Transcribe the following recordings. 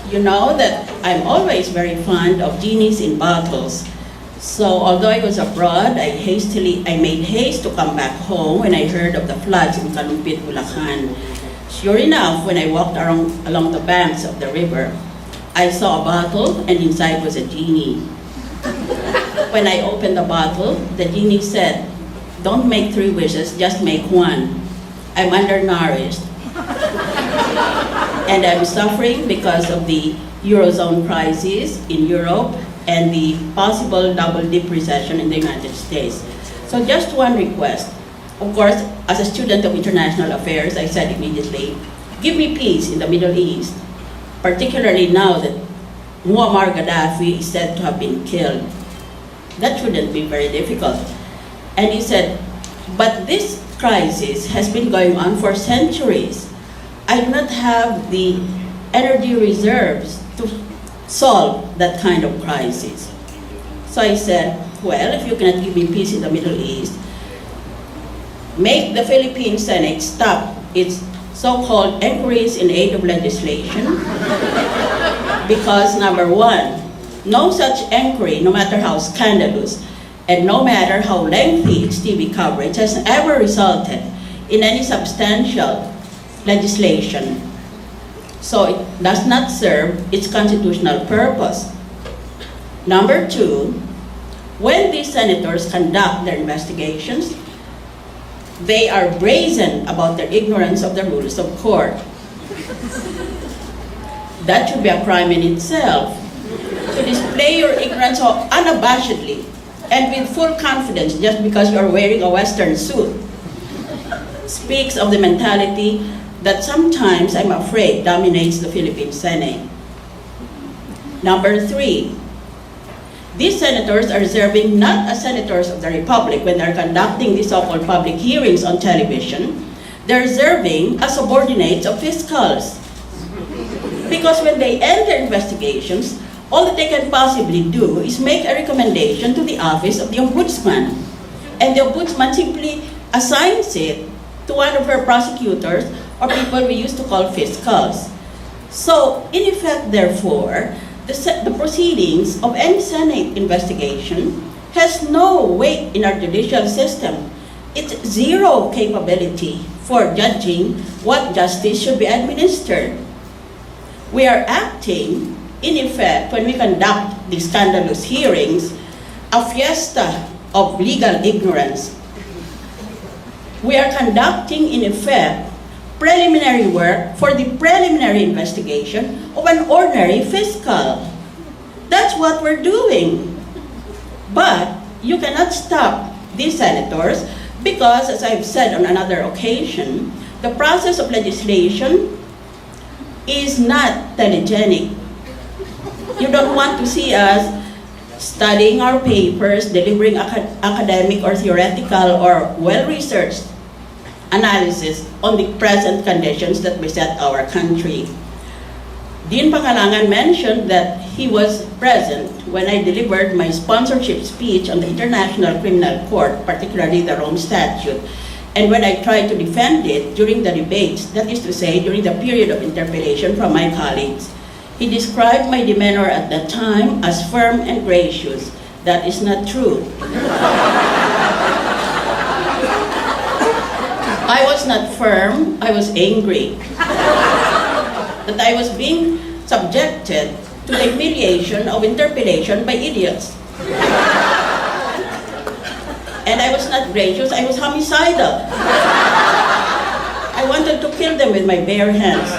You know that I'm always very fond of genies in bottles. So although I was abroad, I made haste to come back home when I heard of the floods in Kalumpit, Bulacan. Sure enough, when I walked along the banks of the river, I saw a bottle and inside was a genie. When I opened the bottle, the genie said, "Don't make 3 wishes, just make 1. I'm undernourished. And I'm suffering because of the Eurozone crisis in Europe and the possible double-dip recession in the United States. So just one request. Of course, as a student of international affairs, I said immediately, give me peace in the Middle East, particularly now that Muammar Gaddafi is said to have been killed. That shouldn't be very difficult." And he said, "But this crisis has been going on for centuries. I do not have the energy reserves to solve that kind of crisis." So I said, well, if you cannot give me peace in the Middle East, make the Philippine Senate stop its so-called inquiries in aid of legislation. Because number 1, no such inquiry, no matter how scandalous, and no matter how lengthy its TV coverage, has ever resulted in any substantial legislation. So it does not serve its constitutional purpose. Number 2, when these senators conduct their investigations, they are brazen about their ignorance of the rules of court. That should be a crime in itself. To display your ignorance so unabashedly and with full confidence just because you are wearing a Western suit speaks of the mentality that sometimes, I'm afraid, dominates the Philippine Senate. Number 3, these senators are serving not as senators of the Republic when they're conducting these so-called public hearings on television. They're serving as subordinates of fiscals. Because when they end their investigations, all that they can possibly do is make a recommendation to the office of the Ombudsman. And the Ombudsman simply assigns it to one of her prosecutors or people we used to call fiscals. So, in effect, therefore, the proceedings of any Senate investigation has no weight in our judicial system. It's zero capability for judging what justice should be administered. We are acting, in effect, when we conduct these scandalous hearings, a fiesta of legal ignorance. We are conducting, in effect, preliminary work for the preliminary investigation of an ordinary fiscal. That's what we're doing. But you cannot stop these senators because, as I've said on another occasion, the process of legislation is not telegenic. You don't want to see us studying our papers, delivering academic or theoretical or well-researched analysis on the present conditions that beset our country. Dean Pangalangan mentioned that he was present when I delivered my sponsorship speech on the International Criminal Court, particularly the Rome Statute, and when I tried to defend it during the debates, that is to say, during the period of interpellation from my colleagues. He described my demeanor at that time as firm and gracious. That is not true. I was not firm, I was angry. That I was being subjected to the humiliation of interpellation by idiots. And I was not gracious, I was homicidal. I wanted to kill them with my bare hands.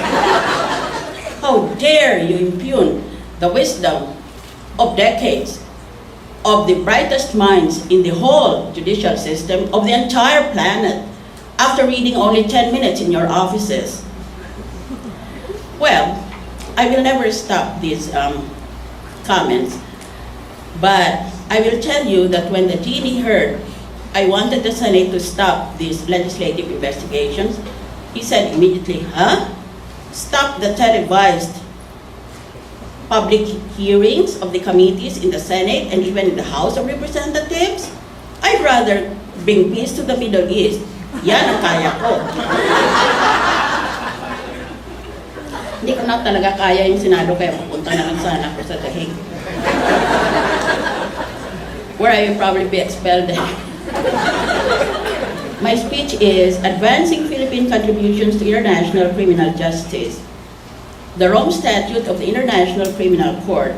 How dare you impugn the wisdom of decades of the brightest minds in the whole judicial system of the entire planet after reading only 10 minutes in your offices. Well, I will never stop these comments, but I will tell you that when the Genie heard I wanted the Senate to stop these legislative investigations, he said immediately, stop the televised public hearings of the committees in the Senate and even in the House of Representatives? I'd rather bring peace to the Middle East. Yan ang kaya ko. Hindi ko na talaga kaya yung Senado, kaya pupunta na lang sana ako sa The Hague. Where I will probably be expelled. My speech is Advancing Philippine Contributions to International Criminal Justice. The Rome Statute of the International Criminal Court.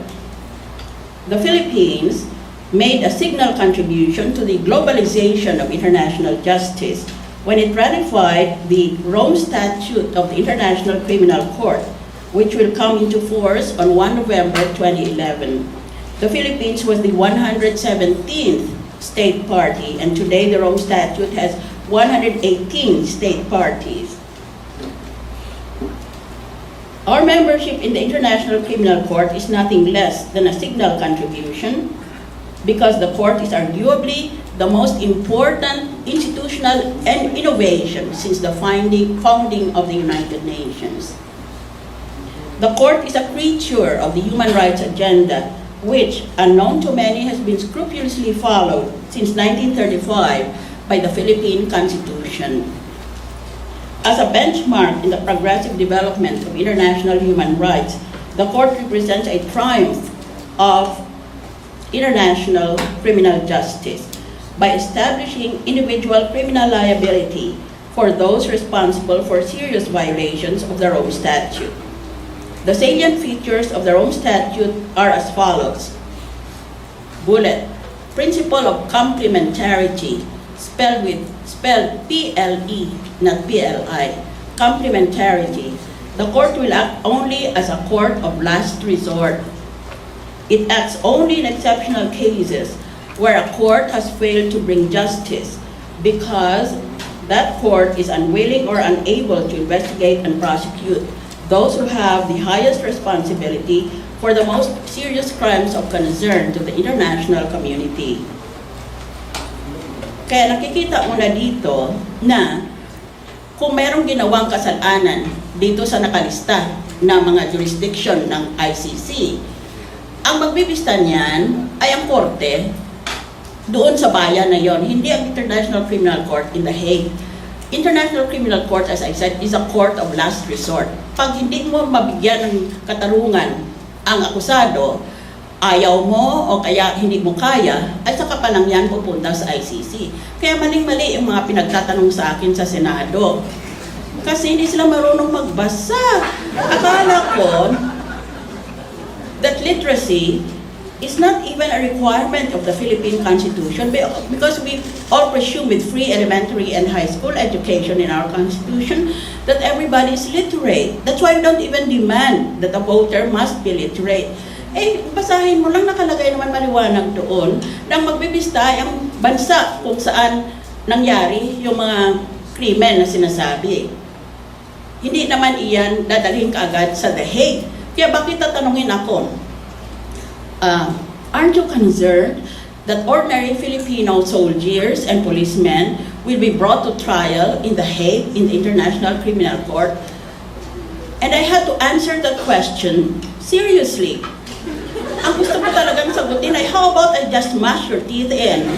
The Philippines made a signal contribution to the globalization of international justice when it ratified the Rome Statute of the International Criminal Court, which will come into force on 1 November 2011. The Philippines was the 117th state party, and today the Rome Statute has 118 state parties. Our membership in the International Criminal Court is nothing less than a signal contribution because the court is arguably the most important institutional and innovation since the founding of the United Nations. The court is a creature of the human rights agenda, which, unknown to many, has been scrupulously followed since 1935 by the Philippine Constitution. As a benchmark in the progressive development of international human rights, the court represents a triumph of international criminal justice by establishing individual criminal liability for those responsible for serious violations of the Rome Statute. The salient features of the Rome Statute are as follows. Bullet, principle of complementarity, spelled P-L-E, not P-L-I, complementarity. The court will act only as a court of last resort. It acts only in exceptional cases where a court has failed to bring justice because that court is unwilling or unable to investigate and prosecute those who have the highest responsibility for the most serious crimes of concern to the international community. Kaya nakikita mo na dito na kung merong ginawang kasalanan dito sa nakalista na mga jurisdiction ng ICC, ang magbibista niyan ay ang korte doon sa bayan na yon, hindi ang International Criminal Court in The Hague. International Criminal Court, as I said, is a court of last resort. Pag hindi mo mabigyan ng katarungan ang akusado, ayaw mo o kaya hindi mo kaya, ay saka pa lang yan pupunta sa ICC. Kaya maling-mali yung mga pinagtatanong sa akin sa Senado. Kasi hindi sila marunong magbasa. Akala ko that literacy is not even a requirement of the Philippine Constitution because we all presume with free elementary and high school education in our Constitution that everybody is literate. That's why we don't even demand that a voter must be literate. Eh, basahin mo lang, nakalagay naman maliwanag doon nang magbibista ang bansa kung saan nangyari yung mga krimen na sinasabi. Hindi naman iyan dadalhin kaagad sa The Hague. Kaya bakit tatanungin ako? Aren't you concerned that ordinary Filipino soldiers and policemen will be brought to trial in The Hague in the International Criminal Court? And I had to answer that question seriously. Ang gusto ko talagang sagutin ay, how about I just mash your teeth in?